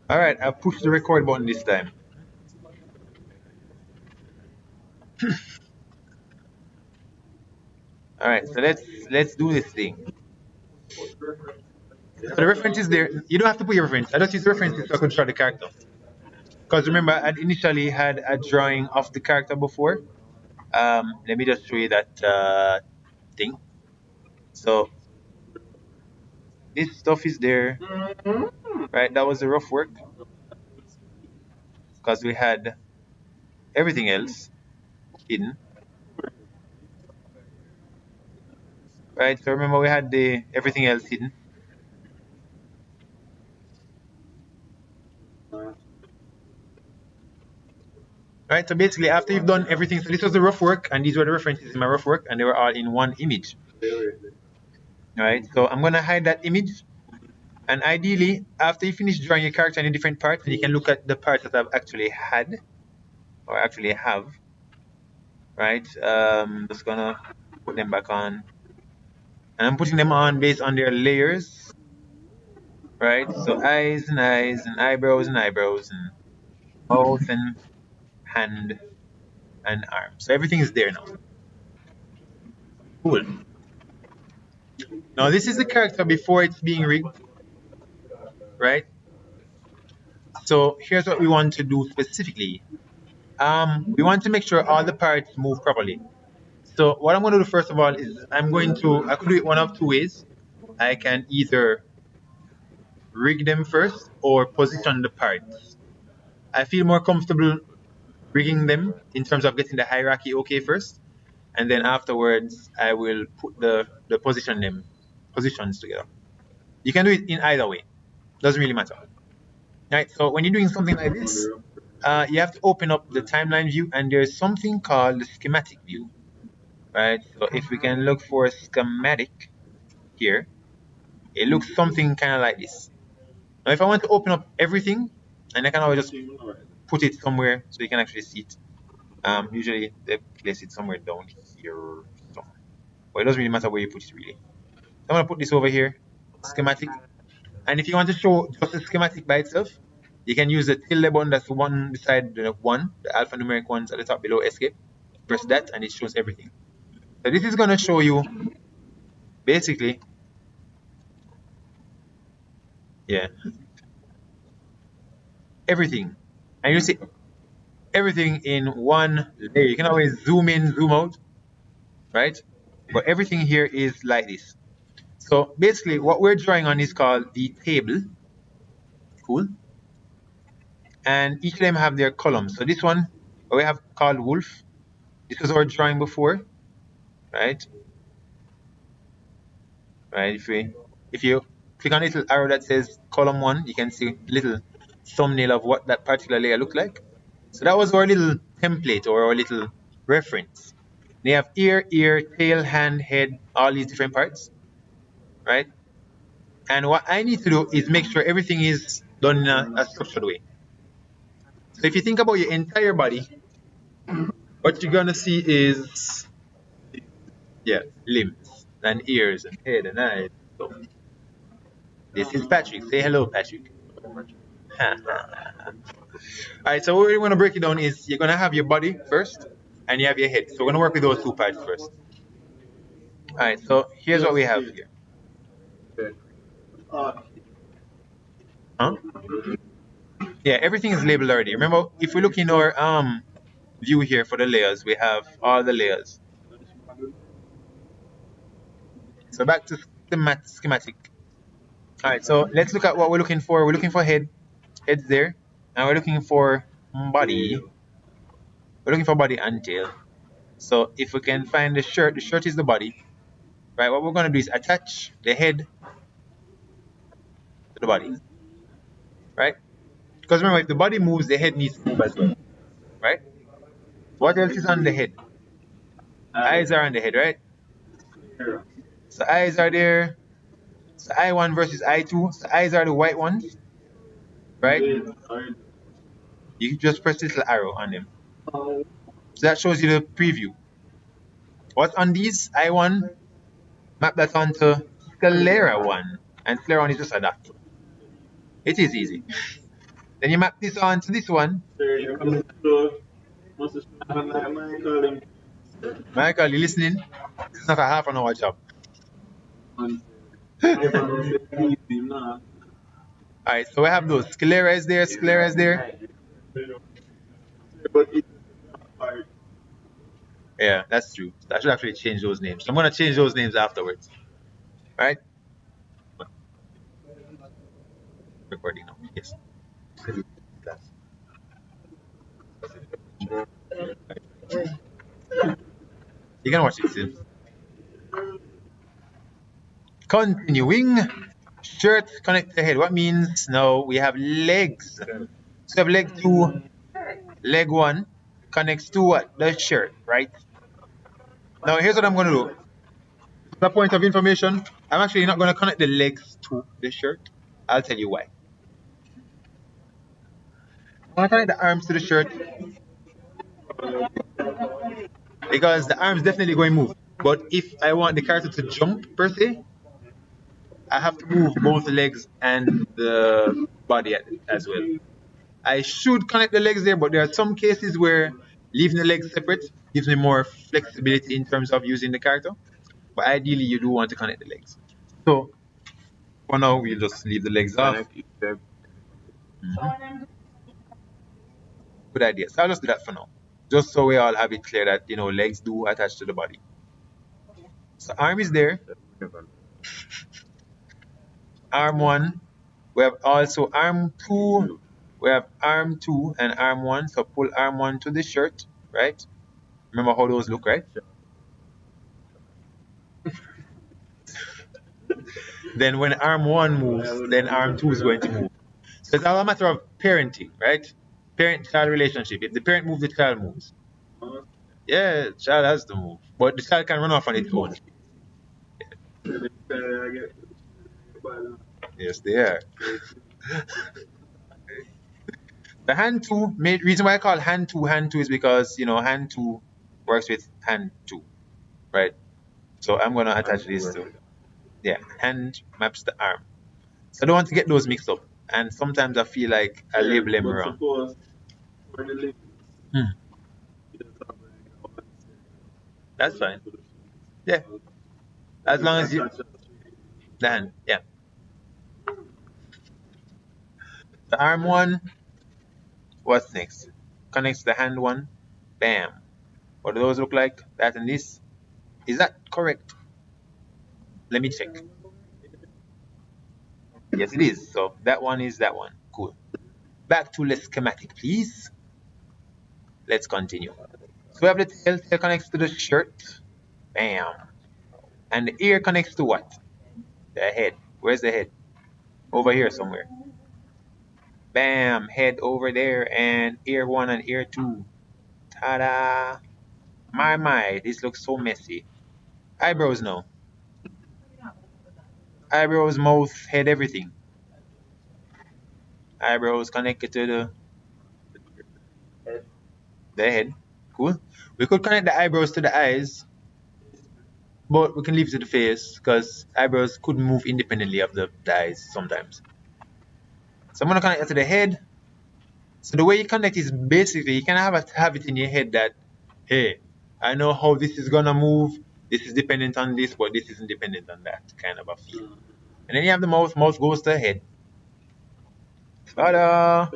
All right, I pushed the record button this time. All right, so let's do this thing. So the reference is there. You don't have to put your reference. I just use the references so I can show the character. Because remember, I initially had a drawing of the character before. Let me just show you that thing. So this stuff is there, right? That was the rough work because we had everything else hidden, right? So remember, we had the everything else hidden. Right, so basically after you've done everything, so this was the rough work and these were the references in my rough work and they were all in one image. Alright, so I'm gonna hide that image and ideally after you finish drawing your character in different parts, and you can look at the parts that I've actually had or actually have. Right, just gonna put them back on and I'm putting them on based on their layers. Right, so eyes and eyebrows and mouth and hand and arm. So everything is there now. Cool. Now this is the character before it's being rigged, right? So here's what we want to do specifically. We want to make sure all the parts move properly. So what I'm going to do first of all is I could do it one of two ways. I can either rig them first or position the parts. I feel more comfortable rigging them in terms of getting the hierarchy okay first, and then afterwards I will put the positions together. You can do it in either way. Doesn't really matter. Right, so when you're doing something like this, you have to open up the timeline view and there's something called the schematic view. Right, so if we can look for a schematic here, it looks something kind of like this. Now if I want to open up everything, and I can always just put it somewhere so you can actually see it. Usually they place it somewhere down here somewhere. But it doesn't really matter where you put it really. So I'm going to put this over here, schematic. And if you want to show just the schematic by itself, you can use the tilde button that's the one beside the one, the alphanumeric ones at the top below escape. Press that and it shows everything. So this is going to show you basically, yeah, everything. And you see everything in one layer. You can always zoom in, zoom out, right? But everything here is like this. So basically what we're drawing on is called the table. Cool. And each of them have their columns. So this one we have called wolf. This was our drawing before, right? Right. If you click on a little arrow that says column 1, you can see a little thumbnail of what that particular layer looked like. So that was our little template or our little reference. They have ear, tail, hand, head, all these different parts, right? And what I need to do is make sure everything is done in a structured way. So if you think about your entire body, what you're gonna see is, yeah, limbs and ears and head and eyes. So this is Patrick. Say hello, Patrick. Alright, so what we're gonna break it down is you're gonna have your body first and you have your head. So we're gonna work with those two parts first. Alright, so here's what we have here. Huh? Yeah, everything is labeled already. Remember, if we look in our view here for the layers, we have all the layers. So back to schematic. Alright, so let's look at what we're looking for. We're looking for head's there, and we're looking for body. We're looking for body and tail. So if we can find the shirt is the body. Right, what we're gonna do is attach the head to the body. Right? Because remember, if the body moves, the head needs to move as well. Right? What else is on the head? Eyes are on the head, right? So eyes are there. So I1 versus I2. So eyes are the white ones, right? You just press this little arrow on them. So that shows you the preview. What's on these? I1, map that onto Sclera 1. And Sclera 1 is just a dot. It is easy. Then you map this on to this one. Michael, you listening? This is not a half an hour job. Alright, so we have those. Sclera is there, sclera is there. Yeah, that's true. I should actually change those names. I'm gonna change those names afterwards. Right? Recording now. Yes. You can watch it soon. Continuing. Shirt connect the head. What means now we have legs. So we have leg 2, leg 1 connects to what? The shirt, right? Now here's what I'm gonna do. For the point of information, I'm actually not gonna connect the legs to the shirt. I'll tell you why. I'm gonna connect the arms to the shirt because the arms definitely going to move. But if I want the character to jump per se, I have to move both the legs and the body as well. I should connect the legs there, but there are some cases where leaving the legs separate gives me more flexibility in terms of using the character. But ideally, you do want to connect the legs. So for now, we'll just leave the legs off. Good idea. So I'll just do that for now. Just so we all have it clear that, legs do attach to the body. So arm is there. Arm 1. We have also arm 2. We have arm 2 and arm 1. So pull arm 1 to the shirt, right? Remember how those look, right? Then when arm 1 moves, then arm 2 is going to move. So it's all a matter of parenting, right? Parent-child relationship. If the parent moves, the child moves. Yeah, the child has to move. But the child can run off on its own. Yes, they are. The hand 2, reason why I call hand 2 is because, hand 2 works with hand 2, right? So I'm going to attach this to, hand maps the arm. So I don't want to get those mixed up. And sometimes I feel like I label them wrong. That's fine. Yeah. As long as you... The hand, yeah. The arm 1, what's next? Connects the hand 1. Bam. What do those look like? That and this. Is that correct? Let me check. Yes, it is. So that one is that one. Cool. Back to the schematic, please. Let's continue. So we have the tail. Tail connects to the shirt. Bam. And the ear connects to what? The head. Where's the head? Over here somewhere. Bam. Head over there. And ear 1 and ear 2. Ta-da. My. This looks so messy. Eyebrows now. Eyebrows, mouth, head, everything. Eyebrows connected to the head. Cool. We could connect the eyebrows to the eyes, but we can leave it to the face because eyebrows could move independently of the eyes sometimes. So I'm going to connect it to the head. So the way you connect is basically you can have it in your head that, hey, I know how this is going to move. This is dependent on this, but this isn't dependent on that kind of a feel. And then you have the mouth. Mouth goes to the head. Ta-da!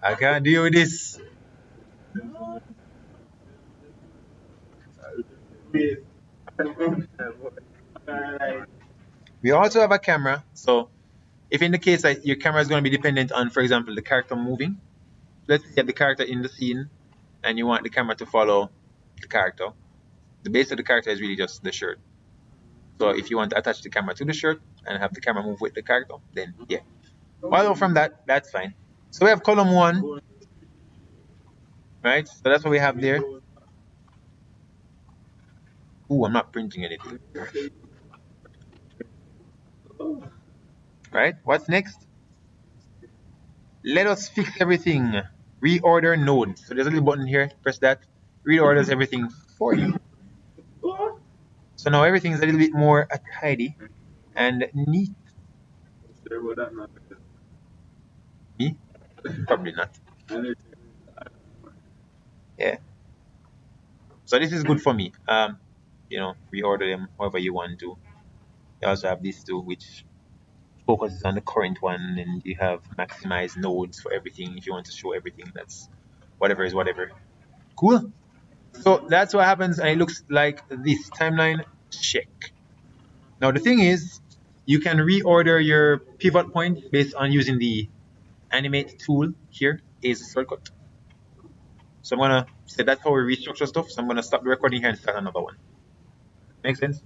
I can't deal with this. We also have a camera. So if in the case that your camera is going to be dependent on, for example, the character moving, let's say you have the character in the scene and you want the camera to follow the character. The base of the character is really just the shirt. So if you want to attach the camera to the shirt and have the camera move with the character, then yeah. Although from that, that's fine. So we have column 1, right? So that's what we have there. Ooh, I'm not printing anything. Right? What's next? Let us fix everything. Reorder nodes. So there's a little button here. Press that. Reorders everything for you. So now everything is a little bit more tidy and neat. Me? Probably not. Yeah. So this is good for me. You know, reorder them however you want to. You also have these two, which focuses on the current one, and you have maximize nodes for everything if you want to show everything. That's whatever is whatever. Cool. So that's what happens, and it looks like this timeline. Check. Now the thing is, you can reorder your pivot point based on using the animate tool here is a shortcut. So I'm gonna say that's how we restructure stuff. So I'm gonna stop the recording here and start another one. Make sense?